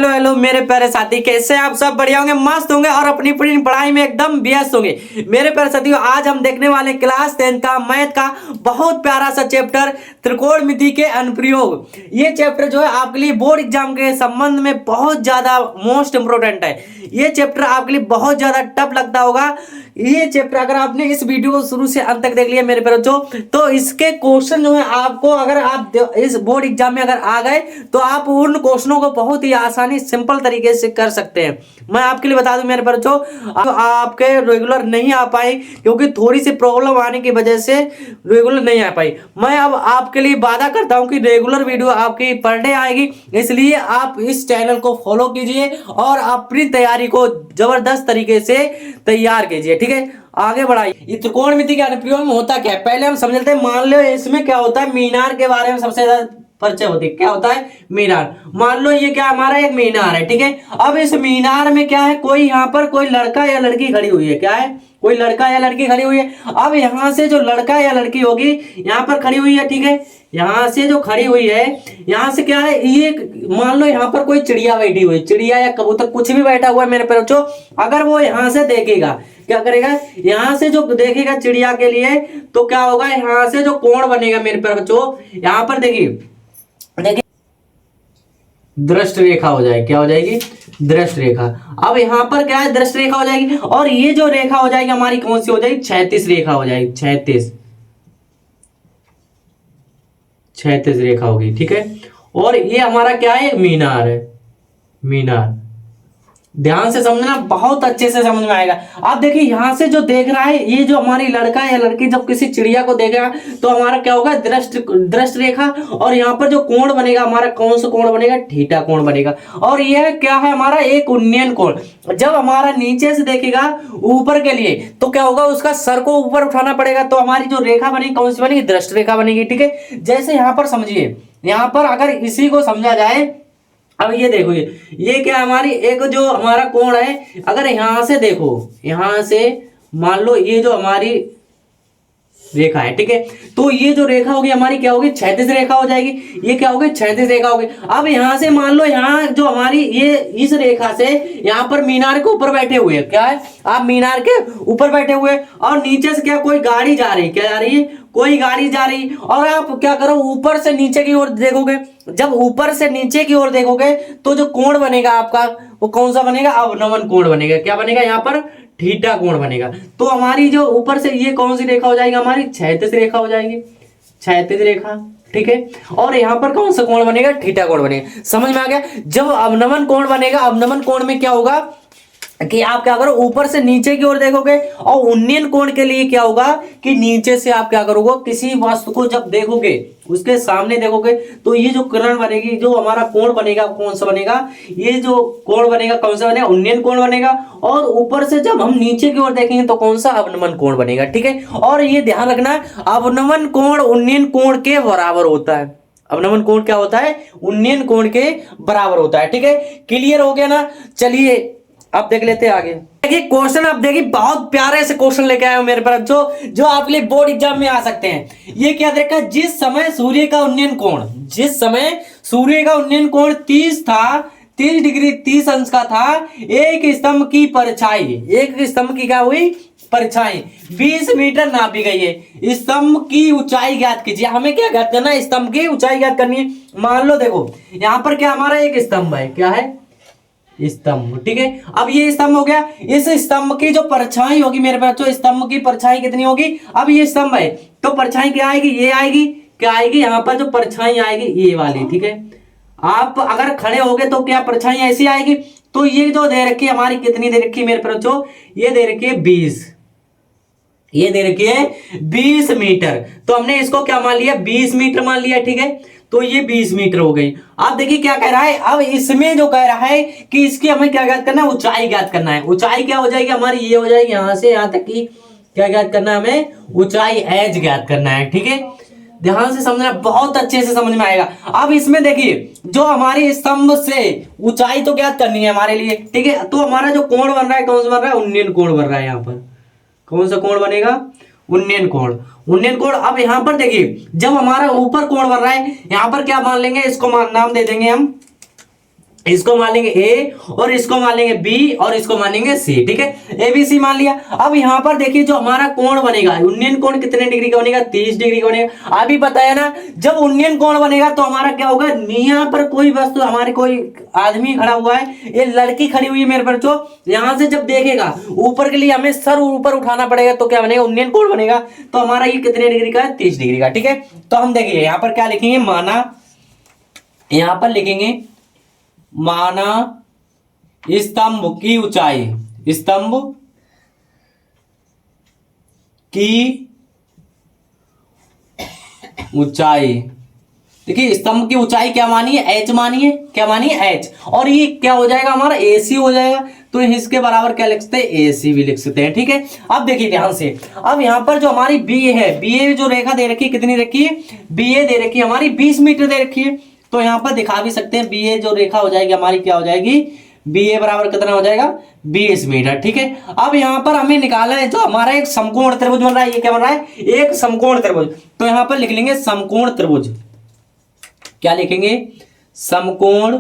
Hello hello मेरे प्यारे साथी, कैसे आप सब? बढ़िया होंगे, मस्त होंगे और अपनी पूरी पढ़ाई में एकदम व्यस्त होंगे। मेरे प्यारे साथियों, आज हम देखने वाले क्लास 10 का मैथ का बहुत प्यारा सा चैप्टर त्रिकोणमिति के अनुप्रयोग। ये चैप्टर जो है आपके लिए बोर्ड एग्जाम के संबंध में बहुत ज्यादा मोस्ट इंपोर्टेंट है। ये चैप्टर आपके लिए बहुत ज्यादा टफ लगता होगा। ये चैप्टर अगर आपने इस वीडियो को शुरू से अंत तक देख लिया मेरे प्यारे बच्चों, तो इसके क्वेश्चन जो है आपको, अगर आप इस बोर्ड एग्जाम में अगर आ गए तो आप उन क्वेश्चनों को बहुत ही आसानी सिंपल तरीके से कर सकते हैं। मैं आपके लिए बता दूं मेरे प्यारे बच्चों, आपके रेगुलर नहीं आ पाई क्योंकि थोड़ी सी प्रॉब्लम आने की वजह से रेगुलर नहीं आ पाई। मैं अब आपके लिए वादा करता हूं कि रेगुलर वीडियो आपकी पर डे आएगी, इसलिए आप इस चैनल को फॉलो कीजिए और अपनी तैयारी को जबरदस्त तरीके से तैयार कीजिए। ठीक है, आगे बढ़ाइए। त्रिकोणमिति के अनुप्रयोग में होता क्या है पहले हम समझ लेते हैं। मान लो इसमें क्या होता है, मीनार के बारे में सबसे ज्यादा परिचय होती है। क्या होता है? मीनार। मान लो ये क्या हमारा एक मीनार है, ठीक है। अब इस मीनार में क्या है, कोई यहाँ पर कोई लड़का या लड़की खड़ी हुई है। क्या है? कोई लड़का या लड़की खड़ी हुई है। अब यहाँ से जो लड़का या लड़की होगी यहाँ पर खड़ी हुई है, ठीक है। यहाँ से जो खड़ी हुई है, यहाँ से क्या है, ये मान लो यहाँ पर कोई चिड़िया बैठी हुई, चिड़िया या कबूतर कुछ भी बैठा हुआ है मेरे प्यारे बच्चों। अगर वो यहाँ से देखेगा, क्या करेगा, यहाँ से जो देखेगा चिड़िया के लिए, तो क्या होगा, यहाँ से जो कोण बनेगा मेरे प्यारे बच्चों, यहाँ पर देखिए दृष्ट रेखा हो जाएगी। क्या हो जाएगी? दृष्ट रेखा। अब यहाँ पर क्या है, दृष्ट रेखा हो जाएगी। और ये जो रेखा हो जाएगी हमारी कौन सी हो जाएगी? क्षैतिज रेखा हो जाएगी। क्षैतिज रेखा होगी, ठीक है। और ये हमारा क्या है? मीनार है। मीनार ध्यान से समझना, बहुत अच्छे से समझ में आएगा। आप देखिए यहाँ से जो देख रहा है, ये जो हमारी लड़का या लड़की जब किसी चिड़िया को देखेगा तो हमारा क्या होगा? दृष्ट रेखा। और यहाँ पर जो कोण बनेगा हमारा, कौन सा कोण बनेगा? थीटा कोण बनेगा। और यह क्या है हमारा? एक उन्नयन कोण। जब हमारा नीचे से देखेगा ऊपर के लिए तो क्या होगा, उसका सर को ऊपर उठाना पड़ेगा, तो हमारी जो रेखा बनेगी कौन सी बनेगी? दृष्ट रेखा बनेगी, ठीक है। जैसे यहाँ पर समझिए, यहाँ पर अगर इसी को समझा जाए, अब ये देखो, ये क्या हमारी एक जो हमारा कोण है, अगर यहां से देखो, यहां से मान लो ये जो हमारी रेखा है, ठीक है, तो ये जो रेखा होगी हमारी क्या होगी? क्षैतिज रेखा हो जाएगी। ये क्या होगी? क्षैतिज रेखा होगी। अब यहां से मान लो, यहाँ जो हमारी ये इस रेखा से यहाँ पर मीनार के ऊपर बैठे हुए, क्या है, आप मीनार के ऊपर बैठे हुए, और नीचे से क्या कोई गाड़ी जा रही, क्या जा रही है? कोई गाड़ी जा रही। और आप क्या करो, ऊपर से नीचे की ओर देखोगे। जब ऊपर से नीचे की ओर देखोगे तो जो कोण बनेगा आपका, वो कौन सा बनेगा? अवनमन कोण बनेगा। क्या बनेगा? यहाँ पर थीटा कोण बनेगा। तो हमारी जो ऊपर से ये कौन सी रेखा हो जाएगी? हमारी क्षैतिज रेखा हो जाएगी। क्षैतिज रेखा, ठीक है। और यहाँ पर कौन सा कोण बनेगा? थीटा कोण बनेगा। समझ में आ गया? जब अवनमन कोण बनेगा, अवनमन कोण में क्या होगा कि आप क्या करो, ऊपर से नीचे की ओर देखोगे। और उन्नयन कोण के लिए क्या होगा कि नीचे से आप क्या करोगे, किसी वस्तु को जब देखोगे, उसके सामने देखोगे, तो ये जो किरण बनेगी, जो हमारा कोण बनेगा, कौन सा बनेगा? ये जो कोण बनेगा कौन सा बनेगा? उन्नयन कोण बनेगा। और ऊपर से जब हम नीचे की ओर देखेंगे तो कौन सा? अवनमन कोण बनेगा, ठीक है। और ये ध्यान रखना, अवनमन कोण उन्नयन कोण के बराबर होता है। अवनमन कोण क्या होता है? उन्नयन कोण के बराबर होता है, ठीक है। क्लियर हो गया ना? चलिए अब देख लेते हैं आगे। देखिए क्वेश्चन, आप देखिए बहुत प्यारे से क्वेश्चन लेके आए हो मेरे पास, जो आपके लिए बोर्ड एग्जाम में आ सकते हैं। ये क्या देखा, जिस समय सूर्य का उन्नयन कोण, जिस समय सूर्य का उन्नयन कोण 30 था, 30 डिग्री 30 अंश का था, एक स्तंभ की परछाई, एक स्तंभ की क्या हुई? परछाई 20 मीटर नापी गई है। स्तंभ की ऊंचाई ज्ञात कीजिए। हमें क्या ज्ञात करना है? स्तंभ की ऊंचाई ज्ञात करनी है। मान लो देखो, यहाँ पर क्या हमारा एक स्तंभ है, क्या है? स्तंभ, ठीक है। अब ये स्तंभ हो गया, इस स्तंभ की जो परछाई होगी मेरे पास, जो स्तंभ की परछाई कितनी होगी? अब ये स्तंभ है तो परछाई क्या आएगी? ये आएगी। क्या आएगी? यहाँ पर जो परछाई आएगी ये वाली, ठीक है। आप अगर खड़े होगे तो क्या परछाई ऐसी आएगी? तो ये जो दे रखी है हमारी, कितनी दे रखी है मेरे पास, जो ये दे रखी है 20, ये दे रखी है 20 मीटर। तो हमने इसको क्या मान लिया? 20 मीटर मान लिया, ठीक है। तो ये 20 मीटर हो गई। आप देखिए क्या कह रहा है, अब इसमें जो कह रहा है कि इसकी हमें क्या ज्ञात करना है? ऊंचाई ज्ञात करना है। ऊंचाई क्या हो जाएगी हमारी? ये हो जाएगी यहां से यहां तक की, क्या ज्ञात करना है हमें? ऊंचाई एच ज्ञात करना है, ठीक है। ध्यान से समझना, बहुत अच्छे से समझ में आएगा। अब इसमें देखिए, जो हमारी स्तंभ से ऊंचाई तो ज्ञात करनी है हमारे लिए, ठीक है। तो हमारा जो कोण बन रहा है, कौन सा बन रहा है? उन्नयन कोण बन रहा है। यहाँ पर कौन सा कोण बनेगा? उन्नयन कोण। उन्नयन कोण। अब यहां पर देखिए, जब हमारा ऊपर कोण बन रहा है, यहां पर क्या मान लेंगे? इसको नाम दे देंगे हम इसको मान लेंगे ए और इसको मान लेंगे बी और इसको मान लेंगे सी। ठीक है, ए बी सी मान लिया। अब यहाँ पर देखिए जो हमारा कोण बनेगा, यूनियन कोण कितने डिग्री का बनेगा, 30 डिग्री का बनेगा। अभी बताया ना, जब यूनियन कोण बनेगा तो हमारा क्या होगा, यहाँ पर कोई वस्तु, हमारे कोई आदमी खड़ा हुआ है, ये लड़की खड़ी हुई है मेरे पर, जो यहाँ से जब देखेगा ऊपर के लिए हमें सर ऊपर उठाना पड़ेगा, तो क्या बनेगा, यूनियन कोण बनेगा। तो हमारा ये कितने डिग्री का है, 30 डिग्री का। ठीक है, तो हम देखिए यहाँ पर क्या लिखेंगे, माना, यहाँ पर लिखेंगे माना स्तंभ की ऊंचाई, स्तंभ की ऊंचाई। देखिए स्तंभ की ऊंचाई क्या मानिए, एच मानिए, क्या मानिए, एच। और ये क्या हो जाएगा हमारा, एसी हो जाएगा। तो इसके बराबर क्या लिख सकते हैं, एसी भी लिख सकते हैं। ठीक है, अब देखिए ध्यान से, अब यहाँ पर जो हमारी बी है, बी ए जो रेखा दे रखी है, कितनी रखी है, बी ए दे रखी है हमारी 20 मीटर दे रखी है। तो यहाँ पर दिखा भी सकते हैं, बी ए जो रेखा हो जाएगी हमारी, क्या हो जाएगी, बी ए बराबर कितना हो जाएगा, 20 मीटर। ठीक है, अब यहाँ पर हमें निकालना है जो हमारा एक समकोण त्रिभुज बन रहा है, ये क्या बन रहा है, एक समकोण त्रिभुज। तो यहाँ पर लिख लेंगे समकोण त्रिभुज, क्या लिखेंगे, समकोण,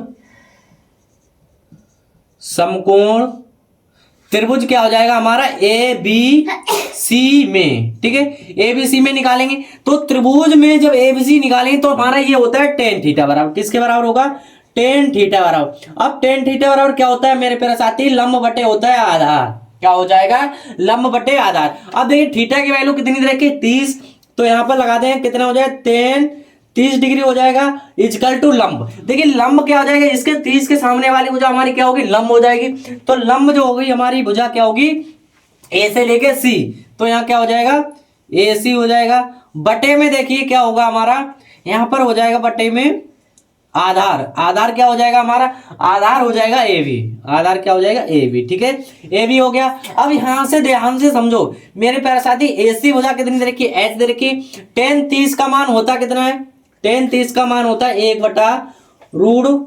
समकोण त्रिभुज क्या हो जाएगा हमारा, ए बी सी में। ठीक है, ए बी सी में निकालेंगे। तो त्रिभुज में जब ए बी सी निकालेंगे तो हमारा ये होता है टेन थीटा बराबर, किसके बराबर होगा, टेन थीटा बराबर। अब टेन थीटा बराबर क्या होता है मेरे प्यारे साथी, लंब बटे होता है आधार। क्या हो जाएगा, लंब बटे आधार। अब देखिए थीटा की वैल्यू कितनी रखी, 30। तो यहाँ पर लगा दें, कितना हो जाएगा, 30 डिग्री हो जाएगा, इजकल टू लंब। देखिए लंब क्या हो जाएगा, इसके 30 के सामने वाली भुजा हमारी क्या होगी, लंब हो जाएगी। तो लंब जो होगी हमारी भुजा क्या होगी, ए से लेके सी। तो यहाँ क्या हो जाएगा, ए सी हो जाएगा। बटे में देखिए क्या होगा हमारा, यहाँ पर हो जाएगा बटे में आधार, आधार क्या हो जाएगा हमारा, आधार हो जाएगा ए बी, आधार क्या हो जाएगा, ए बी। ठीक है, ए बी हो गया। अब यहाँ से ध्यान से समझो मेरे प्यारे साथी, ए सी भुजा कितनी दे रखी है, एच दे रखी। टेन 30 का मान होता कितना है, टेन 30 का मान होता है 1/√3।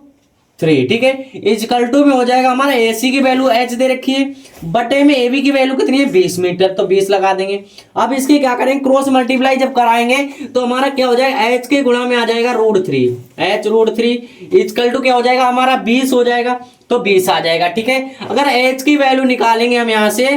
ठीक है, इजकल टू में हो जाएगा हमारा एसी की वैल्यू एच दे रखी है, बटे में एबी की वैल्यू कितनी है, 20 मीटर। तो 20 लगा देंगे। अब इसकी क्या करेंगे, क्रॉस मल्टीप्लाई जब कराएंगे तो हमारा क्या हो जाएगा, एच के गुणा में आ जाएगा √3, एच √3 इजकल टू क्या हो जाएगा हमारा, 20 हो जाएगा। तो 20 आ जाएगा। ठीक है, अगर एच की वैल्यू निकालेंगे हम यहाँ से,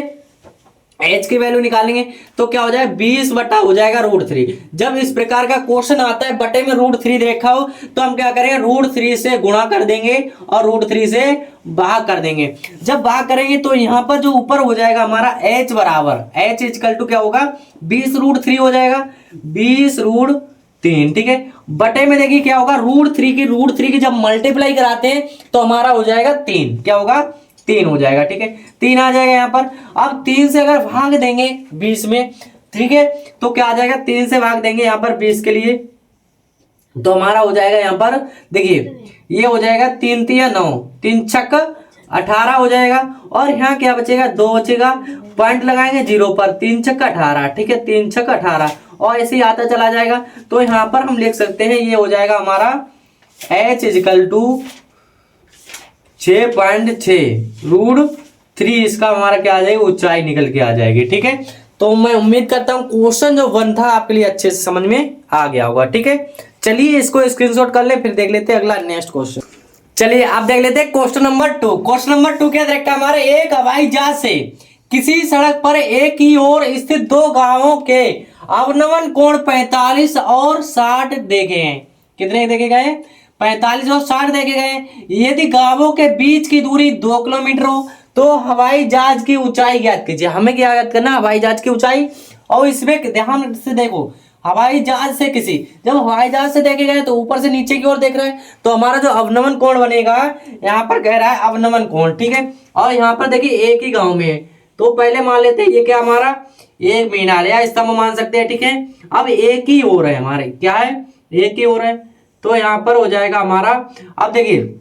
एच की वैल्यू निकालेंगे तो क्या हो जाएगा, 20 बटा हो जाएगा √3। जब इस प्रकार का क्वेश्चन आता है बटे में √3 देखा हो तो हम क्या करेंगे, √3 से गुणा कर देंगे और √3 से भाग कर देंगे। जब भाग करेंगे तो यहाँ पर जो ऊपर हो जाएगा हमारा h बराबर, h इक्वल टू क्या होगा, 20√3 हो जाएगा, 20√3। ठीक है, बटे में देखिए क्या होगा, √3 की जब मल्टीप्लाई कराते हैं तो हमारा हो जाएगा 3, क्या होगा, 3 हो जाएगा। ठीक है, 3 आ जाएगा यहाँ पर। अब 3 से अगर भाग देंगे 20 में, ठीक है, तो क्या आ जाएगा, 3 से भाग देंगे यहाँ पर 20 के लिए, तो हमारा हो जाएगा यहाँ पर देखिए, ये हो जाएगा 3 3 9, 3 छक 18 हो जाएगा। और यहाँ क्या बचेगा, 2 बचेगा, पॉइंट लगाएंगे 0 पर, 3 छक 18। ठीक है, 3 छक 18 और ऐसे ही आता चला जाएगा। तो यहाँ पर हम लिख सकते हैं, ये हो जाएगा हमारा h इक्वल टू 6.6√3, इसका हमारा क्या आ जाएगा, ऊंचाई निकल के आ जाएगी। ठीक है, तो मैं उम्मीद करता हूं क्वेश्चन जो 1 था आपके लिए अच्छे से समझ में आ गया होगा। ठीक है, चलिए इसको स्क्रीनशॉट कर ले, फिर देख लेते हैं अगला नेक्स्ट क्वेश्चन। चलिए आप देख लेते हैं क्वेश्चन नंबर 2। क्वेश्चन नंबर 2 क्या देखता है हमारे, एक हवाई जहाज से किसी सड़क पर एक ही ओर स्थित 2 गांवों के अवनमन कोण 45 और 60 देखे हैं। कितने देखे गए, 45 और 60 देखे गए। यदि गांवों के बीच की दूरी 2 किलोमीटर हो तो हवाई जहाज की ऊंचाई ज्ञात कीजिए। हमें क्या ज्ञात करना, हवाई जहाज की ऊंचाई। और इसमें ध्यान से देखो, हवाई जहाज से किसी, जब हवाई जहाज से देखे गए तो ऊपर से नीचे की ओर देख रहे हैं, तो हमारा जो अवनमन कोण बनेगा, यहाँ पर कह रहा है अवनमन कोण। ठीक है, और यहाँ पर देखिए एक ही गांव में है, तो पहले मान लेते हैं ये क्या हमारा एक मीनार या स्तंभ मान सकते हैं। ठीक है, अब एक ही ओर है हमारे, क्या है, एक ही ओर है, तो यहाँ पर हो जाएगा हमारा। अब देखिए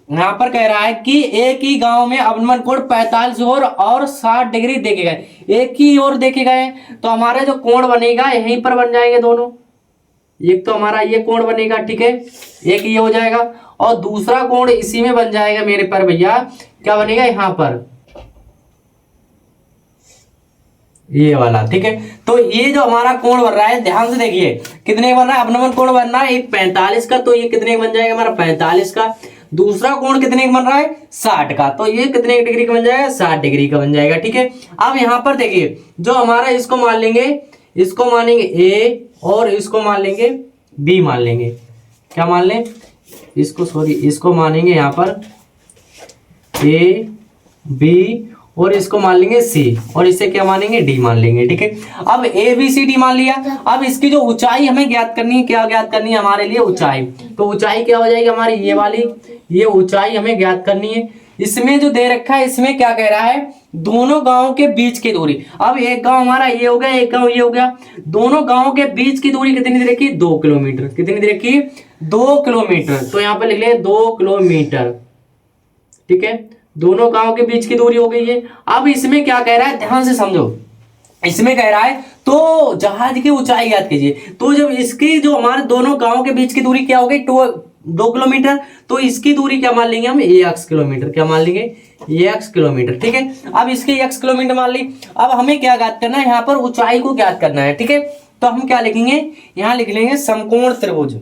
यहाँ पर कह रहा है कि एक ही गांव में अवनमन कोण 45 और 60 डिग्री देखे गए, एक ही ओर देखे गए, तो हमारा जो कोण बनेगा यहीं पर बन जाएंगे दोनों। एक तो हमारा ये कोण बनेगा, ठीक है, एक ये हो जाएगा, और दूसरा कोण इसी में बन जाएगा मेरे पर भैया, क्या बनेगा यहाँ पर, ये वाला। ठीक है, तो ये जो हमारा कोण बन रहा है, ध्यान से देखिए कितने बन रहा है, अवनमन कोण बन रहा है एक 45 का, तो ये कितने बन जाएगा हमारा 45 का। दूसरा कोण कितने का बन रहा है 60 का, तो ये कितने डिग्री का बन जाएगा 60 डिग्री का बन जाएगा। ठीक है, अब यहाँ पर देखिए जो हमारा इसको मान लेंगे ए और इसको मान लेंगे बी मान लेंगे, क्या मान लें इसको मानेंगे यहाँ पर ए बी और इसको मान लेंगे सी और इसे क्या मानेंगे डी मान लेंगे। ठीक है, अब ए बी सी डी मान लिया। अब इसकी जो ऊंचाई हमें ज्ञात करनी है, क्या ज्ञात करनी है हमारे लिए ऊंचाई, तो ऊंचाई क्या हो जाएगी हमारी ये वाली, ये ऊंचाई हमें ज्ञात करनी है। इसमें जो दे रखा है इसमें क्या कह रहा है दोनों गांवों के बीच की दूरी। अब एक गांव हमारा ये हो गया, एक गांव ये हो गया, दोनों गांवों के बीच की दूरी कितनी दे रखी है 2 किलोमीटर। कितनी दे रखी है 2 किलोमीटर, तो यहाँ पर लिख ले 2 किलोमीटर। ठीक है, दोनों गांव के बीच की दूरी हो गई है। अब इसमें क्या कह रहा है ध्यान से समझो, इसमें कह रहा है तो जहाज की ऊंचाई ज्ञात कीजिए। तो जब इसकी जो हमारे दोनों गांव के बीच की दूरी क्या हो गई 2 किलोमीटर, तो इसकी दूरी क्या मान लेंगे हम x किलोमीटर, क्या मान लेंगे x किलोमीटर। ठीक है, अब इसकी x किलोमीटर मान ली। अब हमें क्या ज्ञात करना है यहाँ पर ऊंचाई को ज्ञात करना है। ठीक है, तो हम क्या लिखेंगे यहाँ लिख लेंगे समकोण त्रिभुज,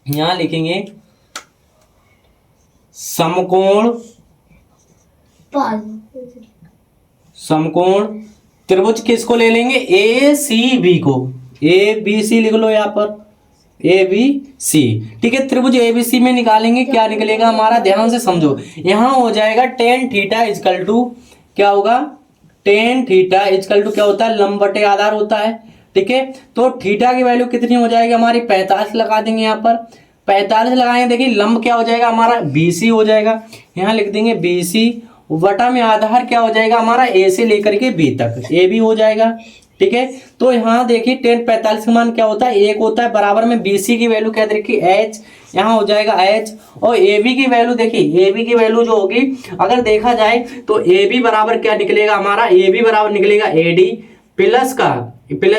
यहाँ लिखेंगे समकोण त्रिभुज किसको ले लेंगे ए सी बी को, ए बी सी लिख लो यहाँ पर ए बी सी। ठीक है, त्रिभुज ए बी सी में निकालेंगे क्या निकलेगा हमारा, ध्यान से समझो। यहाँ हो जाएगा टेन थीटा इजकल टू क्या होगा, टेन थीटा इजकल टू क्या होता है लंब बटे आधार होता है। ठीक है, तो थीटा की वैल्यू कितनी हो जाएगी हमारी 45 लगा देंगे यहाँ पर, 45 लगाएंगे। देखिए लंब क्या हो जाएगा हमारा बी सी हो जाएगा, यहाँ लिख देंगे बी सी, वटा में आधार क्या हो जाएगा हमारा ए से लेकर के बी तक ए भी हो जाएगा। ठीक है, तो यहाँ देखिए टेन 45 का मान क्या होता है 1 होता है, बराबर में BC की वैल्यू क्या देखिए H, यहाँ हो जाएगा H, और AB की वैल्यू देखिए AB की वैल्यू जो होगी अगर देखा जाए तो AB बराबर क्या निकलेगा हमारा, AB बराबर निकलेगा AD प्लस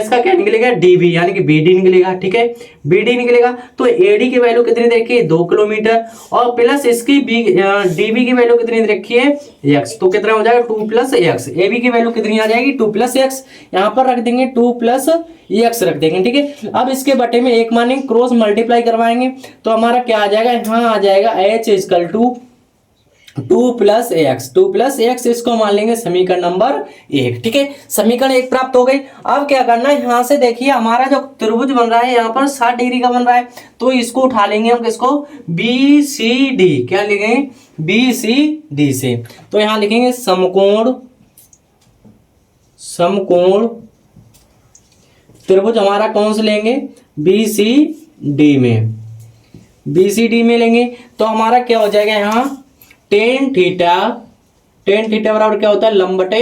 का क्या निकलेगा DB, यानी कि BD निकलेगा। ठीक है, BD निकलेगा तो AD की वैल्यू कितनी देखिए 2 किलोमीटर और प्लस इसकी DB की वैल्यू कितनी रखी है x, तो कितना हो जाएगा 2 प्लस x। AB की वैल्यू कितनी आ जाएगी 2 प्लस x, यहाँ पर रख देंगे 2 प्लस x रख देंगे। ठीक है, अब इसके बटे में एक मानेंगे क्रॉस मल्टीप्लाई करवाएंगे तो हमारा क्या आ जाएगा, यहाँ आ जाएगा h equal to 2 plus x, इसको मान लेंगे समीकरण नंबर 1। ठीक है, समीकरण 1 प्राप्त हो गई। अब क्या करना है यहाँ से देखिए हमारा जो त्रिभुज बन रहा है यहाँ पर 60 डिग्री का बन रहा है, तो इसको उठा लेंगे हम किसको BCD, क्या लिखेंगे BCD से, तो यहाँ लिखेंगे समकोण त्रिभुज हमारा कौन से लेंगे BCD में लेंगे, तो हमारा क्या हो जाएगा यहाँ टेन थीटा बराबर क्या होता है लंब बटे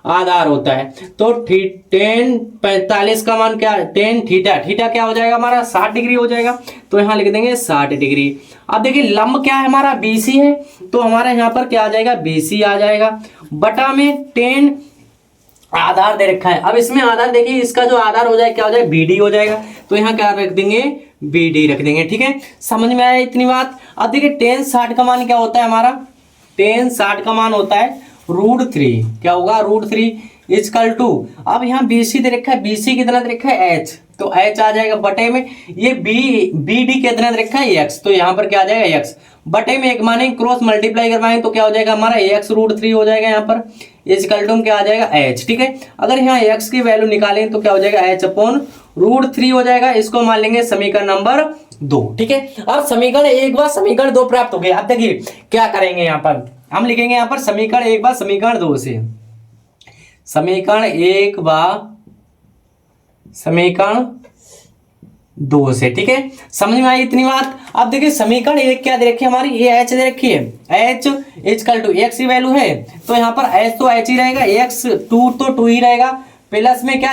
आधार होता है, तो टेन 45 का मान क्या टेन थीटा क्या हो जाएगा हमारा 60 डिग्री हो जाएगा, तो यहाँ लिख देंगे 60 डिग्री। अब देखिए लंब क्या है हमारा BC है, तो हमारा यहाँ पर क्या आ जाएगा BC आ जाएगा, बटा में टेन आधार दे रखा है। अब इसमें आधार देखिए इसका जो आधार हो जाएगा क्या हो जाएगा BD हो जाएगा, तो यहाँ क्या रख देंगे BD रख देंगे। ठीक है, समझ में आया इतनी बात। अब देखिए टेन 60 का मान क्या होता है हमारा, टेन 60 का मान होता है √3, क्या होगा √3 इजकल टू, अब यहाँ BC दे रखा है, BC कितना दे रखा है H, तो H आ जाएगा बटे में ये BD कितना दे रखा है X, तो यहाँ पर क्या आ जाएगा X, बटे में एक माने क्रॉस मल्टीप्लाई करवाएंगे तो क्या हो जाएगा हमारा X √3 हो जाएगा, यहाँ पर इजकल टू क्या आ जाएगा H। ठीक है, अगर यहाँ X की वैल्यू निकालें तो क्या हो जाएगा H अपॉन √3 हो जाएगा, इसको मान लेंगे समीकरण नंबर 2। ठीक है, अब समीकरण 1 बार समीकरण 2 प्राप्त हो गया। अब देखिए क्या करेंगे यहाँ पर हम लिखेंगे यहाँ पर समीकरण 1 बार समीकरण 2 से, समीकरण 1 बार समीकरण 2 से। ठीक है, समझ में आई इतनी बात। अब देखिए समीकरण 1 क्या दे रखी है हमारी, ये H दे रखी है, H इजकल टू X की वैल्यू है तो यहाँ पर H तो H ही रहेगा, X 2 तो 2 ही रहेगा, प्लस में क्या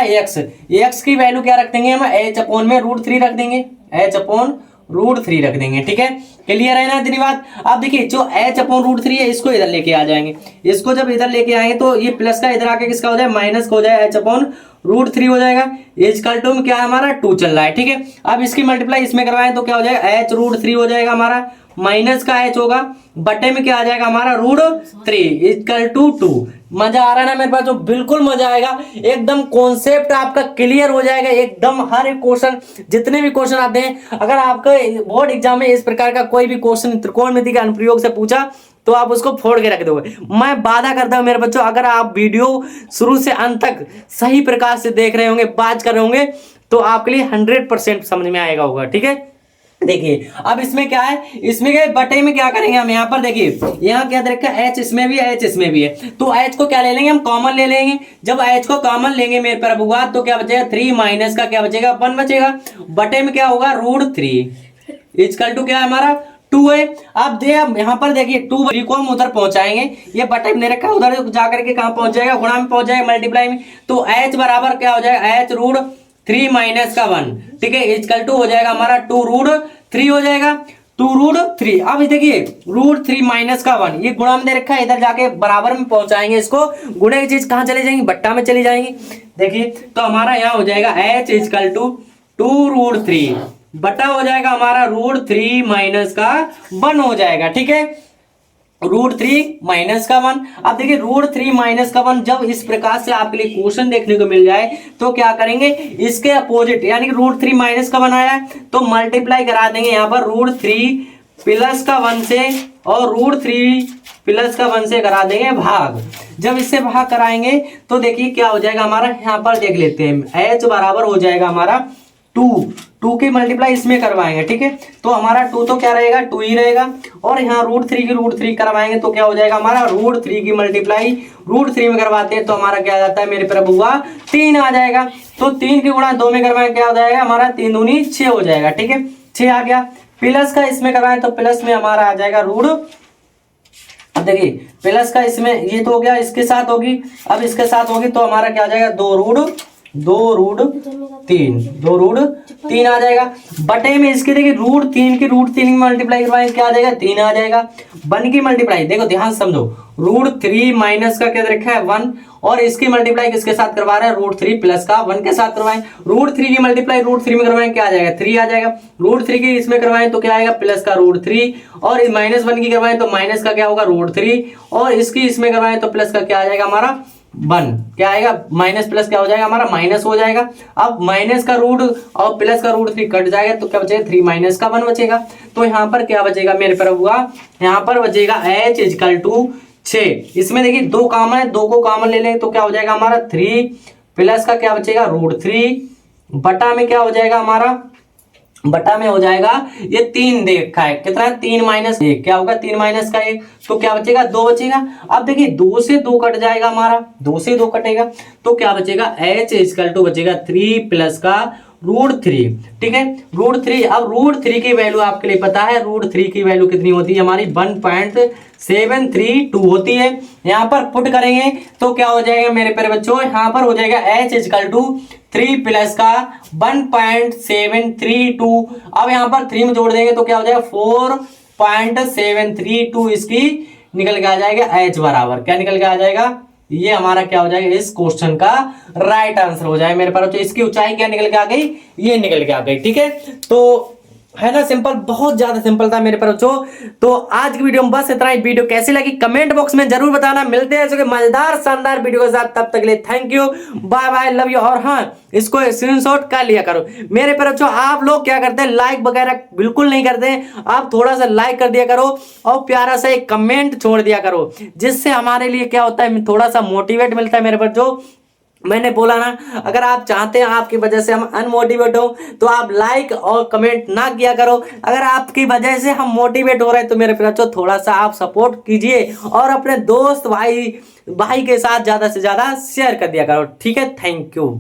X की वैल्यू क्या रख देंगे हम H अपॉन में √3 रख देंगे, H अपॉन √3 रख देंगे। ठीक है, क्लियर है ना इतनी बात। अब देखिए जो H अपॉन √3 है इसको इधर लेके आ जाएंगे, इसको जब इधर लेके आएंगे तो ये प्लस का इधर आके किसका हो जाए माइनस का हो जाए, H अपॉन √3 हो जाएगा, इजकल टू में क्या है हमारा 2 चल रहा है। ठीक है, अब इसकी मल्टीप्लाई इसमें करवाएं तो क्या हो जाएगा H √3 हो जाएगा हमारा, माइनस का H होगा, बटे में क्या आ जाएगा हमारा √3 इजकल टू 2। मजा आ रहा है ना मेरे पास? जो बिल्कुल मजा आएगा, एकदम कॉन्सेप्ट आपका क्लियर हो जाएगा एकदम। हर एक क्वेश्चन, जितने भी क्वेश्चन आते हैं, अगर आपका बोर्ड एग्जाम में इस प्रकार का कोई भी क्वेश्चन त्रिकोणमिति के अनुप्रयोग से पूछा तो आप उसको फोड़ के रख दोगे। मैं वादा करता हूं मेरे बच्चों, अगर आप वीडियो शुरू से अंत तक सही प्रकार से देख रहे होंगे, बात कर रहे होंगे, तो आपके लिए 100% समझ में आएगा होगा। ठीक है, देखिए अब इसमें क्या है, इसमें क्या है, बटे में क्या करेंगे हम, यहाँ पर देखिए, यहाँ क्या दे रखा है, एच इसमें भी है, एच इसमें भी है, तो एच को क्या ले लेंगे हम, कॉमन ले लेंगे। जब एच को कॉमन लेंगे मेरे पर बुआ, तो क्या बचेगा, 3 माइनस का क्या बचेगा, 1 बचेगा। बटे में क्या होगा, √3 इक्वल टू क्या है हमारा, 2 है। अब यहाँ पर देखिए 2 को हम उधर पहुंचाएंगे, ये बटे में रखा है, उधर जाकर के कहां पहुंच जाएगा, गुणा में पहुंच जाएगा, मल्टीप्लाई में। तो एच बराबर क्या हो जाएगा, एच √3 माइनस का 1, ठीक है, इक्वल टू हो जाएगा हमारा 2√3 हो जाएगा, 2√3। अब देखिए √3 माइनस का 1, ये गुणा में दे रखा है, इधर जाके बराबर में पहुंचाएंगे इसको, गुणे की चीज कहां चली जाएंगी, बट्टा में चली जाएंगी। देखिए तो हमारा यहाँ हो जाएगा एच इक्वल टू 2√3 बटा हो जाएगा हमारा √3 माइनस का 1 हो जाएगा। ठीक है, √3 माइनस का 1। अब देखिए √3 माइनस का 1 जब इस प्रकार से आपके लिए क्वेश्चन देखने को मिल जाए तो क्या करेंगे, इसके अपोजिट यानी कि √3 माइनस का 1 आया है तो मल्टीप्लाई करा देंगे यहाँ पर √3 प्लस का 1 से, और √3 प्लस का 1 से करा देंगे भाग। जब इससे भाग कराएंगे तो देखिए क्या हो जाएगा हमारा, यहाँ पर देख लेते हैं, h बराबर हो जाएगा हमारा 2 की मल्टीप्लाई इसमें करवाएंगे। ठीक है, तो हमारा 2 तो क्या रहेगा, 2 ही रहेगा, और यहाँ √3 की √3 करवाएंगे तो क्या हो जाएगा हमारा, √3 की मल्टीप्लाई √3 में करवाते हैं तो हमारा क्या आ जाता है मेरे पर बुआ, 3 आ जाएगा। तो 3 की गुणा 2 में करवाएंगे क्या हो जाएगा हमारा, 3 दूनी 6 हो जाएगा। ठीक है, 6 आ गया। प्लस का इसमें करवाएं तो प्लस में हमारा आ जाएगा अब देखिए प्लस का इसमें ये तो हो गया, इसके साथ होगी, अब इसके साथ होगी तो हमारा क्या आ जाएगा, 2√3 आ जाएगा। बटे में इसके देखिए √3 की मल्टीप्लाई करवाएंगे क्या आ जाएगा, 3 आ जाएगा। 1 की मल्टीप्लाई देखो ध्यान समझो, √3 माइनस का क्या रखा है 1, और इसकी मल्टीप्लाई किसके साथ करवा रहे हैं, √3 प्लस का 1 के साथ करवाएं। √3 की मल्टीप्लाई √3 में करवाएं क्या आ जाएगा, 3 आ जाएगा। √3 की इसमें करवाएं तो क्या आएगा, प्लस का √3, और -1 की करवाएं तो माइनस का क्या होगा, √3, और इसकी इसमें करवाएं तो प्लस का क्या आ जाएगा हमारा 1, क्या आएगा, माइनस प्लस क्या हो जाएगा हमारा, माइनस हो जाएगा। अब माइनस का रूट और प्लस का √3 कट जाएगा तो क्या बचेगा, 3 माइनस का 1 बचेगा। तो यहाँ पर क्या बचेगा मेरे पर हुआ, यहाँ पर बचेगा h इक्वल टू 6। इसमें देखिए 2 कॉमन है, 2 को कॉमन ले लेंगे तो क्या हो जाएगा हमारा 3 प्लस का क्या बचेगा √3 बटा में क्या हो जाएगा हमारा, बटा में हो जाएगा ये 3 देखा है कितना है, 3 माइनस 1 क्या होगा, 3 माइनस का 1 तो क्या बचेगा 2 बचेगा। अब देखिए 2 से 2 कट जाएगा हमारा, 2 से 2 कटेगा तो क्या बचेगा, h इक्वल टू बचेगा 3 प्लस का √3। ठीक है, √3। अब √3 की वैल्यू आपके लिए पता है, √3 की वैल्यू कितनी होती है हमारी, 1.732 होती है। यहाँ पर पुट करेंगे तो क्या हो जाएगा मेरे प्यारे बच्चों, यहाँ पर हो जाएगा h इक्वल टू 3 प्लस का 1.732। अब यहाँ पर 3 में जोड़ देंगे तो क्या हो जाएगा 4.732, इसकी निकल के आ जाएगा h बराबर क्या निकल के आ जाएगा, ये हमारा क्या हो जाएगा इस क्वेश्चन का राइट आंसर हो जाएगा मेरे पास। तो इसकी ऊंचाई क्या निकल के आ गई, ये निकल के आ गई। ठीक है, तो है ना सिंपल, बहुत ज्यादा सिंपल था मेरे पर बच्चों। तो आज की वीडियो में बस इतना ही। वीडियो कैसी लगी कमेंट बॉक्स में जरूर बताना। मिलते हैं ऐसे मजेदार शानदार वीडियो के साथ, तब तक के लिए thank you, bye bye, love you. और हाँ, इसको स्क्रीनशॉट कर लिया करो मेरे पर बच्चों। आप लोग क्या करते हैं, लाइक वगैरह बिल्कुल नहीं करते हैं, आप थोड़ा सा लाइक कर दिया करो और प्यारा सा एक कमेंट छोड़ दिया करो, जिससे हमारे लिए क्या होता है, थोड़ा सा मोटिवेट मिलता है मेरे पर। जो मैंने बोला ना, अगर आप चाहते हैं आपकी वजह से हम अनमोटिवेट हो तो आप लाइक और कमेंट ना किया करो। अगर आपकी वजह से हम मोटिवेट हो रहे हैं तो मेरे बच्चों थोड़ा सा आप सपोर्ट कीजिए और अपने दोस्त भाई के साथ ज्यादा से ज्यादा शेयर कर दिया करो। ठीक है, थैंक यू।